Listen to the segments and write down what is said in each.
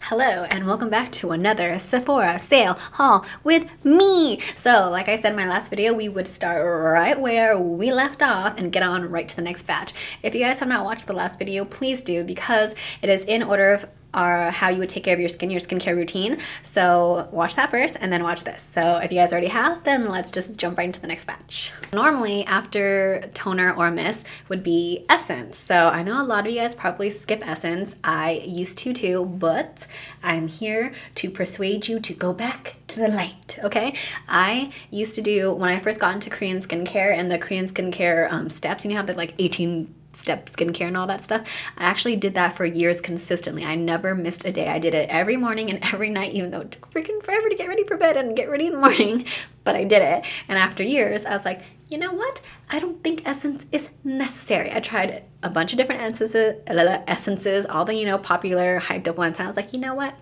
Hello and welcome back to another Sephora sale haul with me. So like I said in my last video, we would start right where we left off and get on right to the next batch. If you guys have not watched the last video, please do, because it is in order of how you would take care of your skincare routine. So watch that first and then watch this. So if you guys already have, then let's just jump right into the next batch. Normally after toner or mist would be essence. So I know a lot of you guys probably skip essence. I used to too, but I'm here to persuade you to go back to the light, okay? I used to do, when I first got into Korean skincare and the Korean skincare steps, you know how they're like 18 step skincare and all that stuff. I actually did that for years consistently. I never missed a day. I did it every morning and every night, even though it took freaking forever to get ready for bed and get ready in the morning, but I did it. And after years, I was like, you know what? I don't think essence is necessary. I tried a bunch of different essences, all the, popular hyped up ones. And I was like, you know what?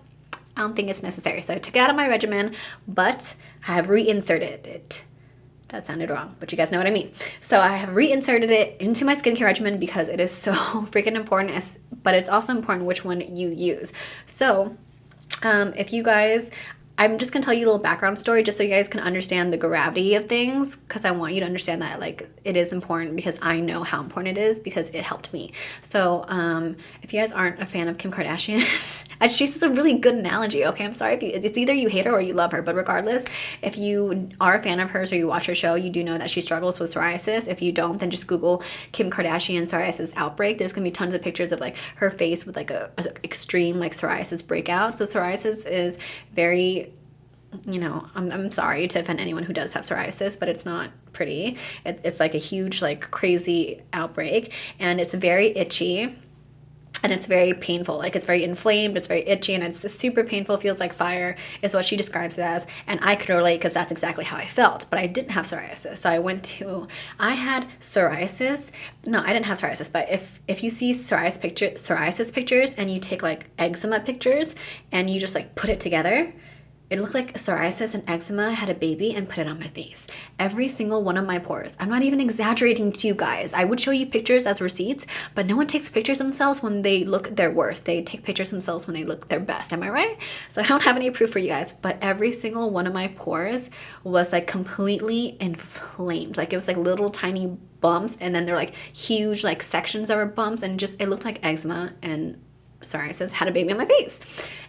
I don't think it's necessary. So I took it out of my regimen, but I have reinserted it. That sounded wrong, but you guys know what I mean. So I have reinserted it into my skincare regimen because it is so freaking important, but it's also important which one you use. So if you guys, I'm just gonna tell you a little background story just so you guys can understand the gravity of things, because I want you to understand that like it is important, because I know how important it is because it helped me. So if you guys aren't a fan of Kim Kardashian, she's just a really good analogy, okay? I'm sorry if it's either you hate her or you love her, but regardless, if you are a fan of hers or you watch her show, you do know that she struggles with psoriasis. If you don't, then just Google Kim Kardashian psoariasis outbreak. There's gonna be tons of pictures of like her face with like a extreme like psoriasis breakout. So psoriasis is very, I'm sorry to offend anyone who does have psoriasis, but it's not pretty. It's like a huge, like crazy outbreak, and it's very itchy. And it's very painful. Like it's very inflamed, it's very itchy, and it's just super painful, feels like fire, is what she describes it as. And I could relate because that's exactly how I felt, but I didn't have psoriasis. So I had psoriasis. No, I didn't have psoriasis, but if you see psoriasis pictures and you take like eczema pictures and you just like put it together, it looked like psoriasis and eczema had a baby and put it on my face. Every single one of my pores. I'm not even exaggerating to you guys. I would show you pictures as receipts, but no one takes pictures of themselves when they look their worst. They take pictures of themselves when they look their best. Am I right? So I don't have any proof for you guys, but every single one of my pores was like completely inflamed. Like it was like little tiny bumps, and then they're like huge like sections that were bumps, and just it looked like eczema and psoriasis had a baby on my face.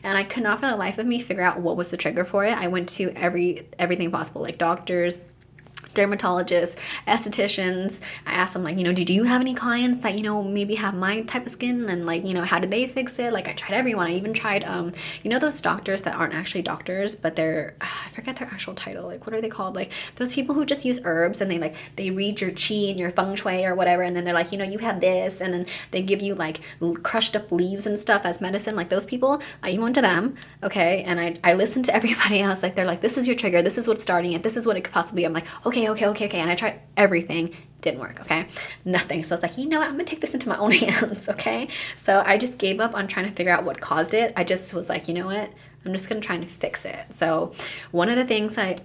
And I could not for the life of me figure out what was the trigger for it. I went to everything possible, like doctors, dermatologists, estheticians. I asked them like, do you have any clients that, maybe have my type of skin, and like, how did they fix it? Like I tried everyone. I even tried, those doctors that aren't actually doctors, but they're, I forget their actual title. Like what are they called? Like those people who just use herbs and they read your chi and your feng shui or whatever. And then they're like, you have this. And then they give you like crushed up leaves and stuff as medicine. Like those people, I even went to them. Okay. And I listened to everybody else. Like they're like, this is your trigger. This is what's starting it. This is what it could possibly be. I'm like, okay. And I tried everything, didn't work, okay? Nothing. So I was like, you know what? I'm gonna take this into my own hands, okay? So I just gave up on trying to figure out what caused it. I just was like, you know what? I'm just gonna try to fix it. So one of the things I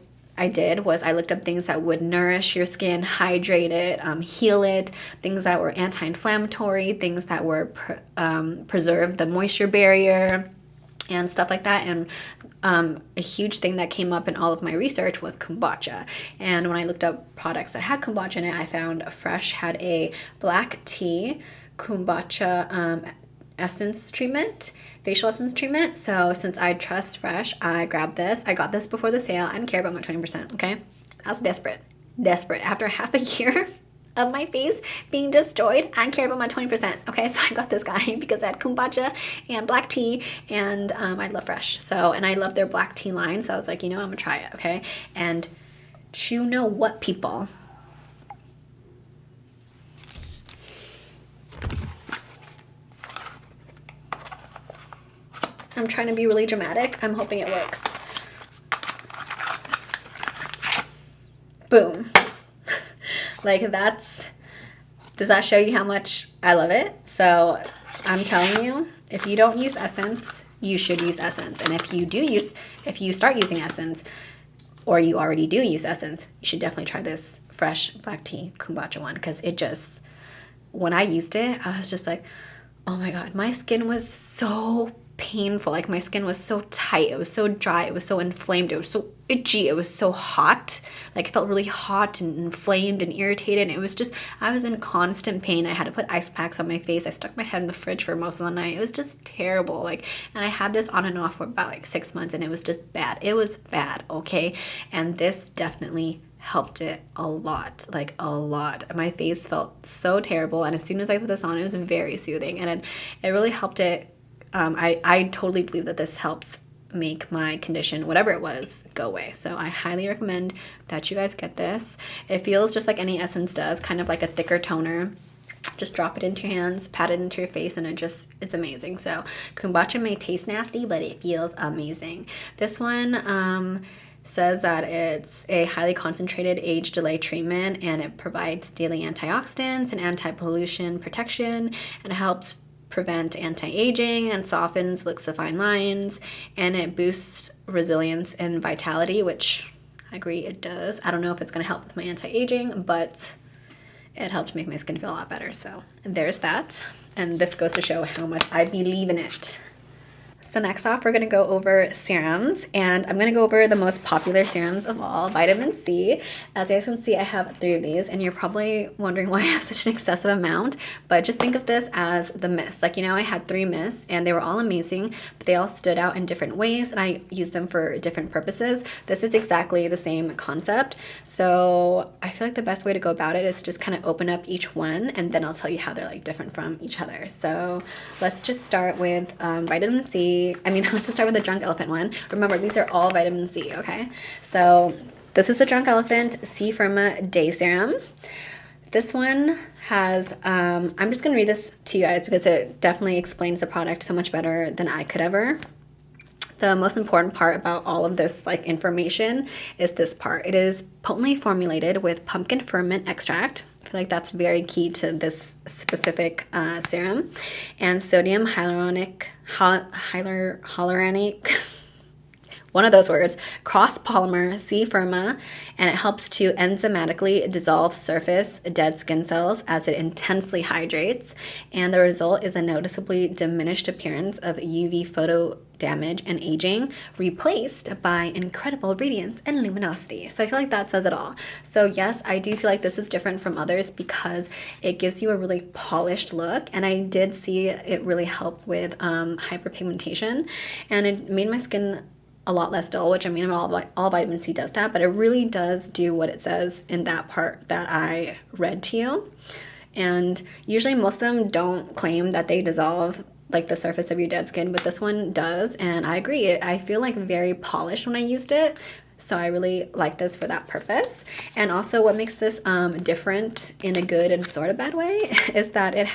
did was I looked up things that would nourish your skin, hydrate it, heal it, things that were anti-inflammatory, things that were preserve the moisture barrier, and stuff like that. And a huge thing that came up in all of my research was kombucha. And when I looked up products that had kombucha in it, I found Fresh had a black tea kombucha essence treatment, facial essence treatment. So since I trust Fresh, I grabbed this. I got this before the sale. I didn't care about my 20%, okay? I was desperate. After half a year of my face being destroyed, I care about my 20%, okay? So I got this guy because I had kombucha and black tea, and I love Fresh. So, and I love their black tea line, so I was like, I'm gonna try it, okay? And you know what, people? I'm trying to be really dramatic. I'm hoping it works. Boom. Like does that show you how much I love it? So I'm telling you, if you don't use essence, you should use essence. And if you start using essence, or you already do use essence, you should definitely try this Fresh black tea kombucha one, because when I used it, I was just like, oh my God, my skin was so painful. Like my skin was so tight, it was so dry, it was so inflamed, it was so itchy, it was so hot. Like it felt really hot and inflamed and irritated. And it was just, I was in constant pain. I had to put ice packs on my face. I stuck my head in the fridge for most of the night. It was just terrible. Like, and I had this on and off for about like 6 months, and it was just bad. It was bad, okay? And this definitely helped it a lot, like a lot. My face felt so terrible, and as soon as I put this on, it was very soothing, and it really helped it. I totally believe that this helps make my condition, whatever it was, go away. So I highly recommend that you guys get this. It feels just like any essence does, kind of like a thicker toner. Just drop it into your hands, pat it into your face, and it's amazing. So kombucha may taste nasty, but it feels amazing. This one says that it's a highly concentrated age delay treatment, and it provides daily antioxidants and anti-pollution protection, and it helps prevent anti-aging and softens looks of fine lines, and it boosts resilience and vitality, which I agree it does. I don't know if it's going to help with my anti-aging, but it helped make my skin feel a lot better. So there's that, and this goes to show how much I believe in it. So next off, we're going to go over serums, and I'm going to go over the most popular serums of all, vitamin C. As you guys can see, I have 3 of these, and you're probably wondering why I have such an excessive amount, but just think of this as the mists. Like, you know, I had 3 mists, and they were all amazing, but they all stood out in different ways, and I used them for different purposes. This is exactly the same concept, so I feel like the best way to go about it is just kind of open up each one, and then I'll tell you how they're like different from each other. So let's just start with vitamin C. Let's just start with the Drunk Elephant one. Remember, these are all vitamin C, okay? So this is the Drunk Elephant C-Firma Day Serum. This one has, I'm just going to read this to you guys because it definitely explains the product so much better than I could ever. The most important part about all of this like information is this part. It is potently formulated with pumpkin ferment extract. I feel like that's very key to this specific serum. And sodium hyaluronic, one of those words, cross-polymer C-Firma, and it helps to enzymatically dissolve surface dead skin cells as it intensely hydrates, and the result is a noticeably diminished appearance of UV photo damage and aging, replaced by incredible radiance and luminosity. So I feel like that says it all. So yes, I do feel like this is different from others because it gives you a really polished look, and I did see it really help with hyperpigmentation, and it made my skin a lot less dull, which all vitamin C does that, but it really does do what it says in that part that I read to you. And usually most of them don't claim that they dissolve like the surface of your dead skin, but this one does, and I agree. I feel like very polished when I used it, so I really like this for that purpose. And also what makes this different in a good and sort of bad way is that it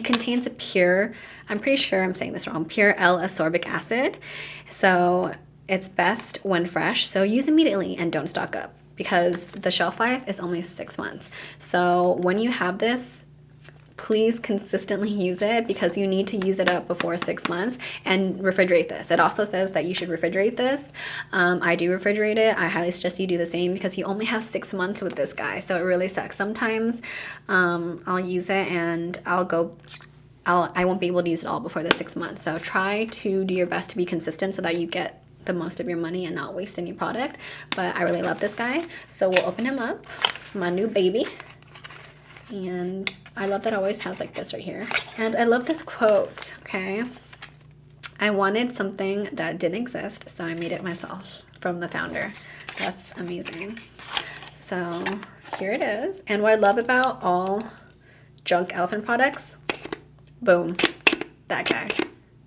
contains a pure, I'm pretty sure I'm saying this wrong, pure L-ascorbic acid. So it's best when fresh. So use immediately and don't stock up because the shelf life is only 6 months. So when you have this, please consistently use it because you need to use it up before 6 months, and refrigerate this. It also says that you should refrigerate this. I do refrigerate it. I highly suggest you do the same because you only have 6 months with this guy, so it really sucks. Sometimes I'll use it and I won't be able to use it all before the 6 months. So try to do your best to be consistent so that you get the most of your money and not waste any product. But I really love this guy, so we'll open him up. My new baby. And I love that it always has like this right here. And I love this quote, okay? I wanted something that didn't exist, so I made it myself, from the founder. That's amazing. So here it is. And what I love about all Drunk Elephant products, boom, that guy.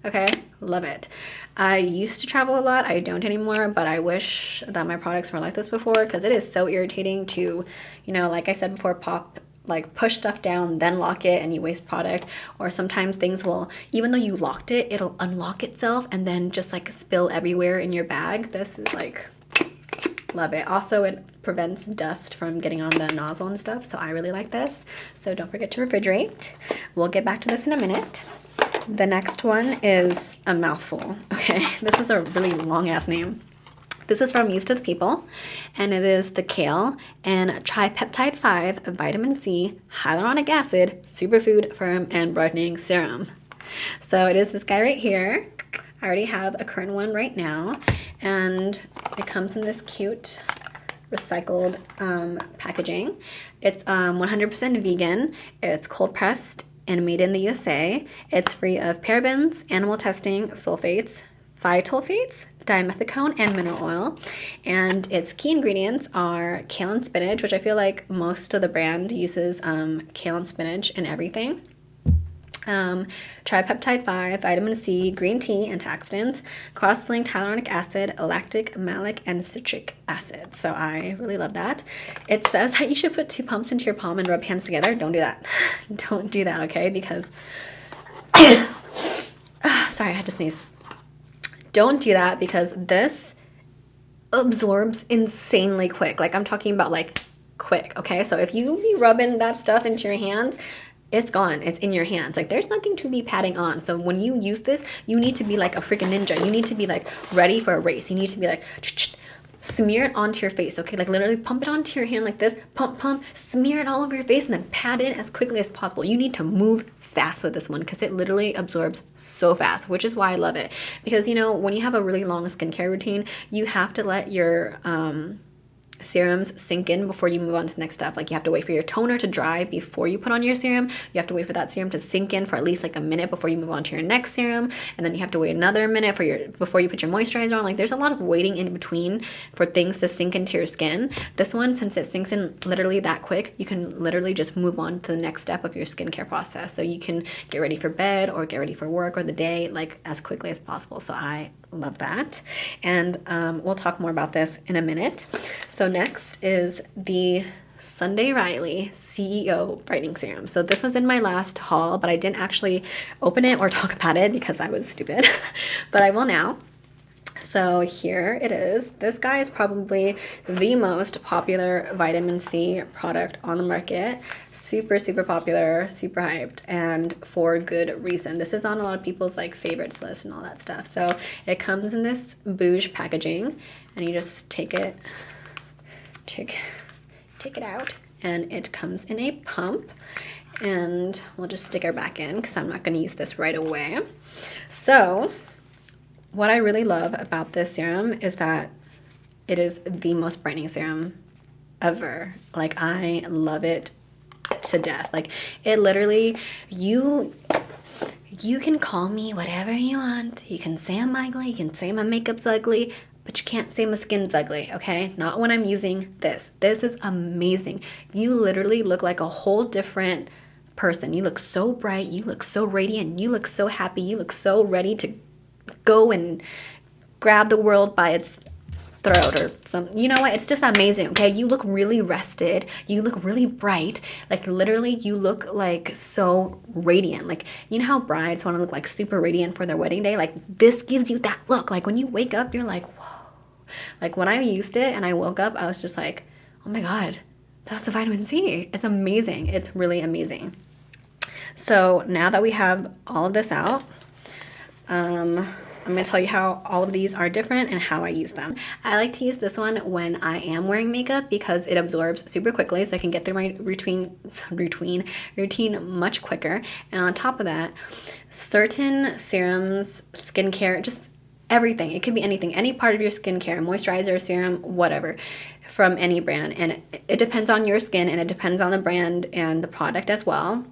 Okay, love it. I used to travel a lot. I don't anymore, but I wish that my products were like this before because it is so irritating to, you know, like I said before, push stuff down, then lock it, and you waste product. Or sometimes things will, even though you locked it, it'll unlock itself and then just like spill everywhere in your bag. This is like, love it. Also, it prevents dust from getting on the nozzle and stuff, so I really like this. So don't forget to refrigerate. We'll get back to this in a minute. The next one is a mouthful, okay? This is a really long-ass name. This is from Used to the People, and it is the Kale and Tripeptide 5 Vitamin C Hyaluronic Acid Superfood Firm and Brightening Serum. So it is this guy right here. I already have a current one right now, and it comes in this cute recycled packaging. It's 100% vegan. It's cold pressed and made in the USA. It's free of parabens, animal testing, sulfates, phytolphates, dimethicone, and mineral oil. And its key ingredients are kale and spinach, which I feel like most of the brand uses kale and spinach in everything. Tripeptide 5, vitamin C, green tea, antioxidants, cross-linked hyaluronic acid, lactic, malic, and citric acid. So I really love that. It says that you should put 2 pumps into your palm and rub hands together. Don't do that. Don't do that, okay? Because, sorry, I had to sneeze. Don't do that because this absorbs insanely quick. Like I'm talking about like quick, okay? So if you be rubbing that stuff into your hands, it's gone. It's in your hands. Like there's nothing to be patting on. So when you use this, you need to be like a freaking ninja. You need to be like ready for a race. You need to be like smear it onto your face, okay? Like literally pump it onto your hand like this, pump, pump, smear it all over your face, and then pat it as quickly as possible. You need to move fast with this one because it literally absorbs so fast, which is why I love it. Because, you know, when you have a really long skincare routine, you have to let your serums sink in before you move on to the next step. Like you have to wait for your toner to dry before you put on your serum. You have to wait for that serum to sink in for at least like a minute before you move on to your next serum, and then you have to wait another minute before you put your moisturizer on. Like there's a lot of waiting in between for things to sink into your skin. This one, since it sinks in literally that quick, you can literally just move on to the next step of your skincare process. So you can get ready for bed or get ready for work or the day like as quickly as possible. So I love that. And we'll talk more about this in a minute. So next is the Sunday Riley C.E.O. Brightening Serum. So this was in my last haul, but I didn't actually open it or talk about it because I was stupid, but I will now. So here it is. This guy is probably the most popular vitamin C product on the market. Super, super popular, super hyped, and for good reason. This is on a lot of people's like favorites list and all that stuff. So it comes in this bouge packaging, and you just take it out, and it comes in a pump, and we'll just stick her back in because I'm not going to use this right away. So what I really love about this serum is that it is the most brightening serum ever. Like I love it to death. Like it literally, you can call me whatever you want. You can say I'm ugly, you can say my makeup's ugly, but you can't say my skin's ugly, okay? Not when I'm using this. This is amazing. You literally look like a whole different person. You look so bright, you look so radiant, you look so happy, you look so ready to go and grab the world by its throat or some, you know what, it's just amazing, okay? You look really rested, you look really bright, like literally you look like so radiant. Like, you know how brides want to look like super radiant for their wedding day? Like this gives you that look. Like when you wake up, you're like, whoa. Like when I used it and I woke up, I was just like, oh my God, that's the vitamin C. It's amazing. It's really amazing. So now that we have all of this out, I'm going to tell you how all of these are different and how I use them. I like to use this one when I am wearing makeup because it absorbs super quickly, so I can get through my routine much quicker. And on top of that, certain serums, skincare, just everything. It could be anything, any part of your skincare, moisturizer, serum, whatever, from any brand. And it depends on your skin and it depends on the brand and the product as well.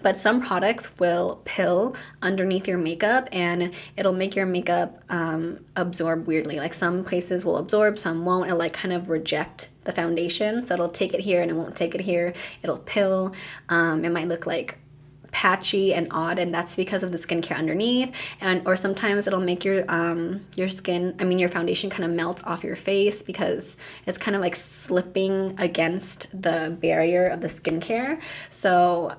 But some products will pill underneath your makeup and it'll make your makeup absorb weirdly. Like some places will absorb, some won't. It'll like kind of reject the foundation. So it'll take it here and it won't take it here. It'll pill. It might look like patchy and odd, and that's because of the skincare underneath. Or sometimes it'll make your foundation kind of melt off your face because it's kind of like slipping against the barrier of the skincare. So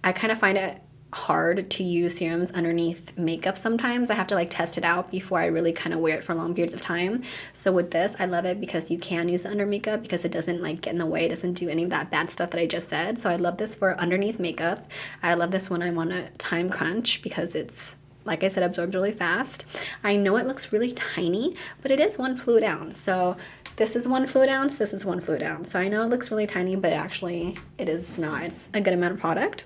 I kind of find it hard to use serums underneath makeup sometimes. I have to like test it out before I really kind of wear it for long periods of time. So with this, I love it because you can use it under makeup because it doesn't like get in the way. It doesn't do any of that bad stuff that I just said. So I love this for underneath makeup. I love this when I want a time crunch because it's, like I said, absorbs really fast. I know it looks really tiny, but it is 1 fluid ounce. So this is 1 fluid ounce, this is 1 fluid ounce. So I know it looks really tiny, but actually it is not. It's a good amount of product.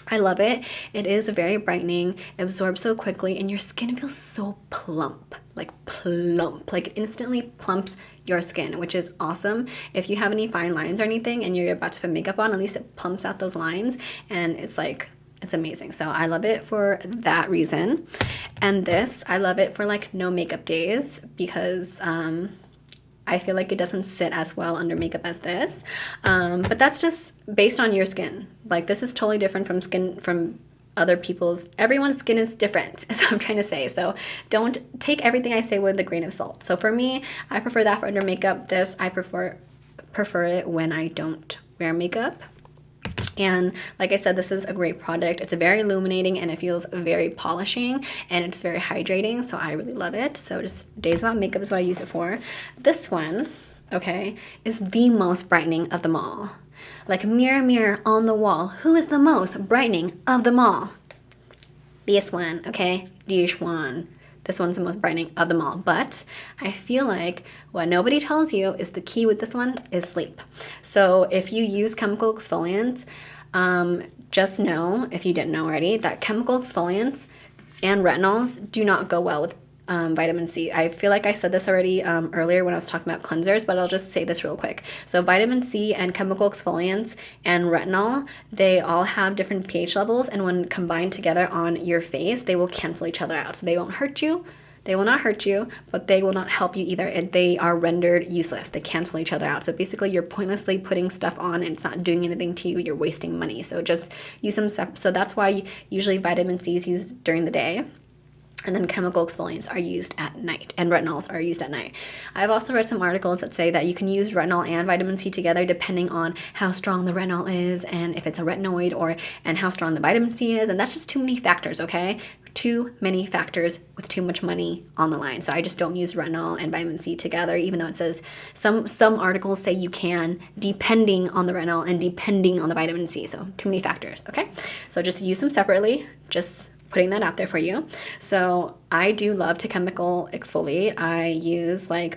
I love it. It is very brightening, it absorbs so quickly, and your skin feels so plump. Like it instantly plumps your skin, which is awesome. If you have any fine lines or anything and you're about to put makeup on, at least it plumps out those lines, and it's like, it's amazing. So I love it for that reason. And this, I love it for like no makeup days, because I feel like it doesn't sit as well under makeup as this. But that's just based on your skin. Like, this is totally different from other people's. Everyone's skin is different, is what I'm trying to say. So don't take everything I say with a grain of salt. So for me, I prefer that for under makeup. This, I prefer it when I don't wear makeup. And like I said, this is a great product. It's very illuminating and it feels very polishing, and it's very hydrating, so I really love it. So just days without makeup is what I use it for. This one, okay, is the most brightening of them all. Like, mirror, mirror on the wall, who is the most brightening of them all? This one, okay? This one. This one's the most brightening of them all. But I feel like what nobody tells you is the key with this one is sleep. So if you use chemical exfoliants, just know, if you didn't know already, that chemical exfoliants and retinols do not go well with vitamin C. I feel like I said this already earlier when I was talking about cleansers, but I'll just say this real quick. So vitamin C and chemical exfoliants and retinol, they all have different pH levels, and when combined together on your face, they will cancel each other out. So they won't hurt you. They will not hurt you, but they will not help you either. They are rendered useless. They cancel each other out. So basically, you're pointlessly putting stuff on and it's not doing anything to you. You're wasting money. So just use them. So that's why usually vitamin C is used during the day, and then chemical exfoliants are used at night, and retinols are used at night. I've also read some articles that say that you can use retinol and vitamin C together depending on how strong the retinol is, and if it's a retinoid, and how strong the vitamin C is, and that's just too many factors, okay? Too many factors with too much money on the line. So I just don't use retinol and vitamin C together, even though it says some articles say you can, depending on the retinol and depending on the vitamin C. So too many factors, okay? So just use them separately, just putting that out there for you. So I do love to chemical exfoliate. I use like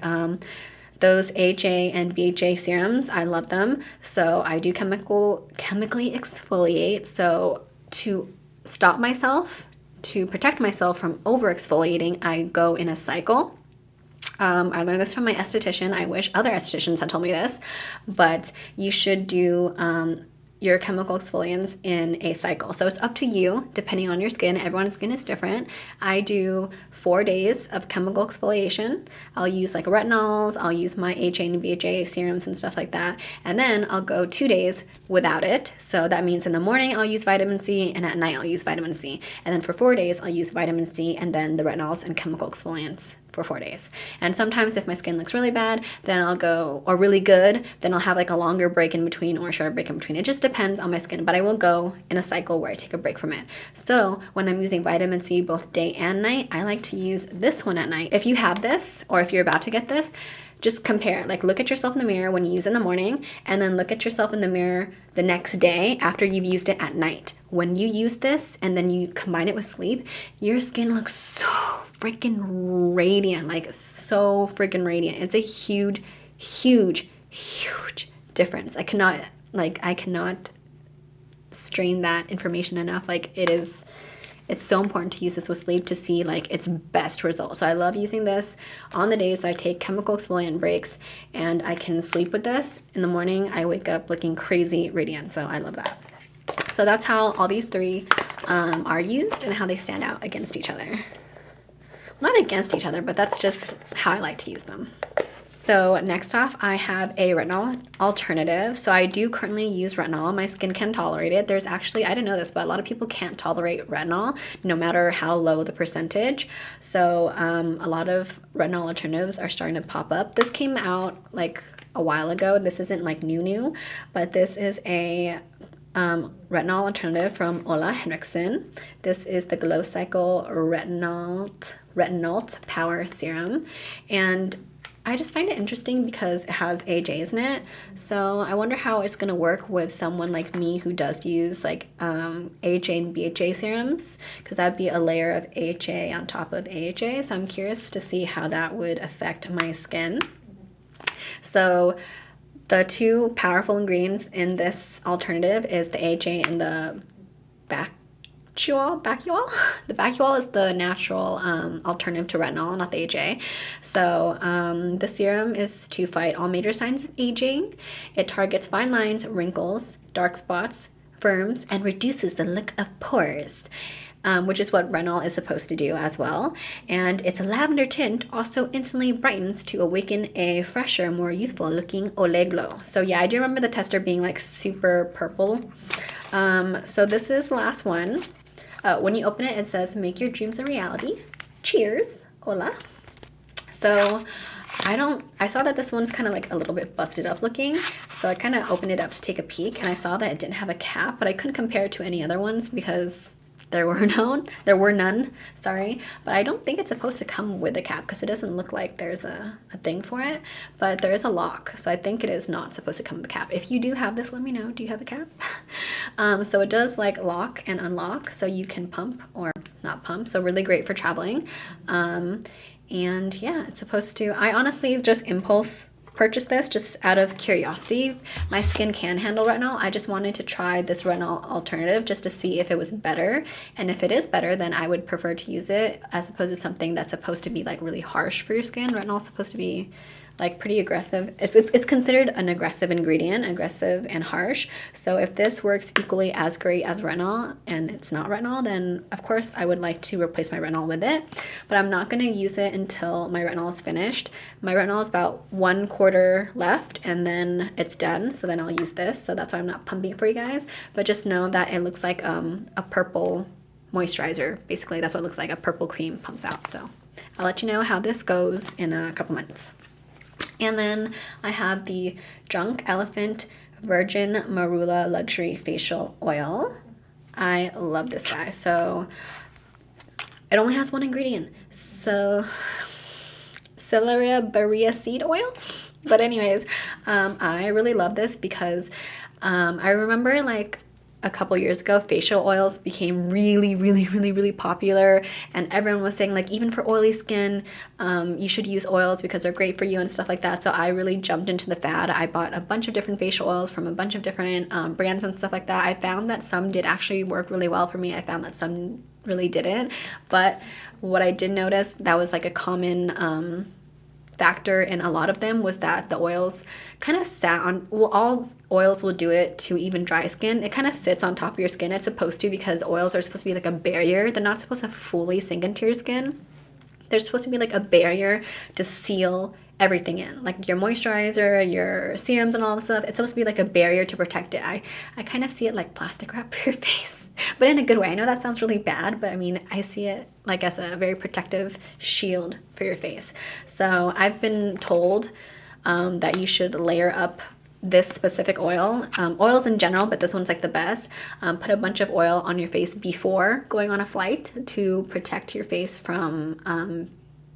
those AHA and BHA serums. I love them. So I do chemically exfoliate. So to stop myself, to protect myself from over exfoliating, I go in a cycle. I learned this from my esthetician. I wish other estheticians had told me this, but you should do your chemical exfoliants in a cycle. So it's up to you, depending on your skin. Everyone's skin is different. I do 4 days of chemical exfoliation. I'll use like retinols, I'll use my AHA and BHA serums and stuff like that. And then I'll go 2 days without it. So that means in the morning I'll use vitamin C, and at night I'll use vitamin C. And then for 4 days I'll use vitamin C and then the retinols and chemical exfoliants for 4 days. And sometimes if my skin looks really bad, then I'll go, or really good, then I'll have like a longer break in between or a shorter break in between. It just depends on my skin, but I will go in a cycle where I take a break from it. So when I'm using vitamin C both day and night, I like to use this one at night. If you have this, or if you're about to get this, just compare. Like, look at yourself in the mirror when you use it in the morning, and then look at yourself in the mirror the next day after you've used it at night. When you use this and then you combine it with sleep, your skin looks so freaking radiant, like so freaking radiant. It's a huge, huge, huge difference. I cannot strain that information enough. Like, it's so important to use this with sleep to see like its best results. So I love using this on the days I take chemical exfoliant breaks, and I can sleep with this. In the morning, I wake up looking crazy radiant. So I love that. So that's how all these three are used and how they stand out against each other. Well, not against each other, but that's just how I like to use them. So next off, I have a retinol alternative. So I do currently use retinol. My skin can tolerate it. There's actually, I didn't know this, but a lot of people can't tolerate retinol no matter how low the percentage. So a lot of retinol alternatives are starting to pop up. This came out like a while ago. This isn't like new, but this is a retinol alternative from OLEHENRIKSEN. This is the Glow Cycle Retin-ALT Power Serum. And I just find it interesting because it has AHAs in it. So I wonder how it's going to work with someone like me who does use like AHA and BHA serums, because that'd be a layer of AHA on top of AHA. So I'm curious to see how that would affect my skin. So the two powerful ingredients in this alternative is the AHA and the Bacuol. The Bacuol is the natural alternative to retinol, not the HA. So the serum is to fight all major signs of aging. It targets fine lines, wrinkles, dark spots, firms, and reduces the look of pores. Which is what retinol is supposed to do as well. And its lavender tint also instantly brightens to awaken a fresher, more youthful looking Olay glow. So yeah, I do remember the tester being like super purple. So this is the last one. When you open it, it says, make your dreams a reality. Cheers. Hola. So I saw that this one's kind of like a little bit busted up looking. So I kind of opened it up to take a peek, and I saw that it didn't have a cap, but I couldn't compare it to any other ones because there were none, sorry. But I don't think it's supposed to come with a cap because it doesn't look like there's a thing for it, but there is a lock. So I think it is not supposed to come with a cap. If you do have this, let me know. Do you have a cap? So it does like lock and unlock, so you can pump or not pump. So really great for traveling. And yeah, it's supposed to, I honestly just impulse purchased this just out of curiosity. My skin can handle retinol. I just wanted to try this retinol alternative just to see if it was better. And if it is better, then I would prefer to use it as opposed to something that's supposed to be like really harsh for your skin. Retinol is supposed to be like pretty aggressive. It's considered an aggressive ingredient, aggressive and harsh. So if this works equally as great as retinol and it's not retinol, then of course I would like to replace my retinol with it. But I'm not going to use it until my retinol is finished. My retinol is about 1/4 left and then it's done. So then I'll use this. So that's why I'm not pumping it for you guys. But just know that it looks like a purple moisturizer. Basically, that's what it looks like. A purple cream pumps out. So I'll let you know how this goes in a couple months. And then I have the Drunk Elephant Virgin Marula Luxury Facial Oil. I love this guy. So it only has one ingredient. So Celeria Berea Seed Oil. But anyways, I really love this because I remember like a couple years ago, facial oils became really popular, and everyone was saying like even for oily skin, you should use oils because they're great for you and stuff like that. So I really jumped into the fad. I bought a bunch of different facial oils from a bunch of different brands and stuff like that. I found that some did actually work really well for me. I found that some really didn't. But what I did notice that was like a common factor in a lot of them was that the oils kind of sat on, well, all oils will do it to even dry skin. It kind of sits on top of your skin. It's supposed to, because oils are supposed to be like a barrier. They're not supposed to fully sink into your skin. They're supposed to be like a barrier to seal everything in, like your moisturizer, your serums and all that stuff. It's supposed to be like a barrier to protect it. I kind of see it like plastic wrap for your face, but in a good way. I know that sounds really bad, but I mean, I see it like as a very protective shield for your face. So I've been told that you should layer up this specific oil, oils in general, but this one's like the best. Put a bunch of oil on your face before going on a flight to protect your face from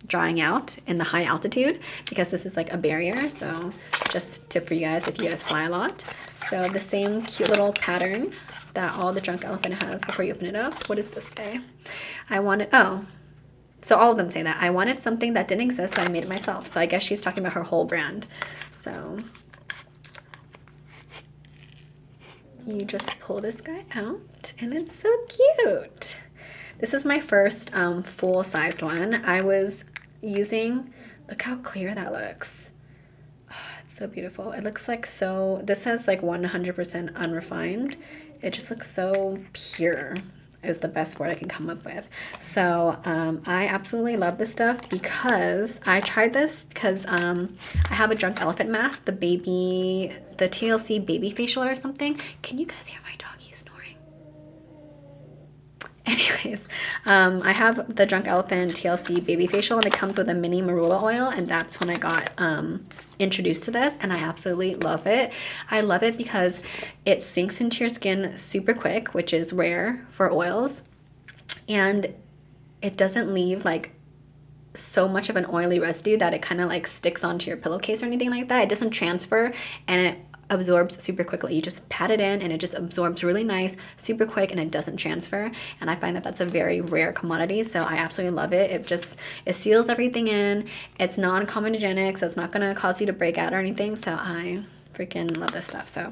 drying out in the high altitude, because this is like a barrier. So just a tip for you guys if you guys fly a lot. So the same cute little pattern that all the Drunk Elephant has before you open it up. What does this say? So all of them say that. I wanted something that didn't exist, so I made it myself. So I guess she's talking about her whole brand. So you just pull this guy out and it's so cute. This is my first full-sized one. I was using, look how clear that looks. Oh, it's so beautiful. It looks like so, this has like 100% unrefined. It just looks so pure is the best word I can come up with. So I absolutely love this stuff because I tried this because I have a Drunk Elephant mask, the TLC baby facial or something. Can you guys hear my doggy snoring? Anyways, I have the Drunk Elephant TLC baby facial, and it comes with a mini marula oil, and that's when I got introduced to this, and I absolutely love it. I love it because it sinks into your skin super quick, which is rare for oils, and it doesn't leave like so much of an oily residue that it kind of like sticks onto your pillowcase or anything like that. It doesn't transfer, and it absorbs super quickly. You just pat it in and it just absorbs really nice, super quick, and it doesn't transfer. And I find that that's a very rare commodity, so I absolutely love it. It seals everything in. It's non-comedogenic, so it's not going to cause you to break out or anything. So I freaking love this stuff. So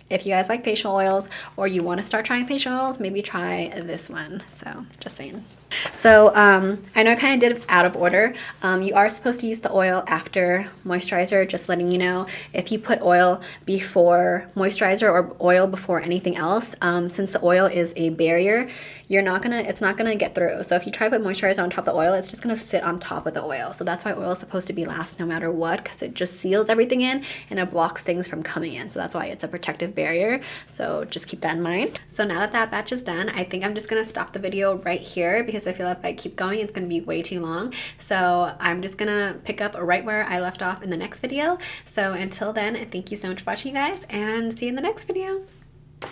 if you guys like facial oils or you want to start trying facial oils, maybe try this one. So just saying. So I know I kind of did it out of order. You are supposed to use the oil after moisturizer, just letting you know. If you put oil before moisturizer or oil before anything else, since the oil is a barrier, it's not gonna get through. So if you try to put moisturizer on top of the oil, it's just gonna sit on top of the oil. So that's why oil is supposed to be last no matter what, because it just seals everything in and it blocks things from coming in. So that's why it's a protective barrier. So just keep that in mind. So now that that batch is done, I think I'm just gonna stop the video right here because I feel like if I keep going, it's gonna be way too long. So I'm just gonna pick up right where I left off in the next video. So until then, thank you so much for watching, you guys, and see you in the next video.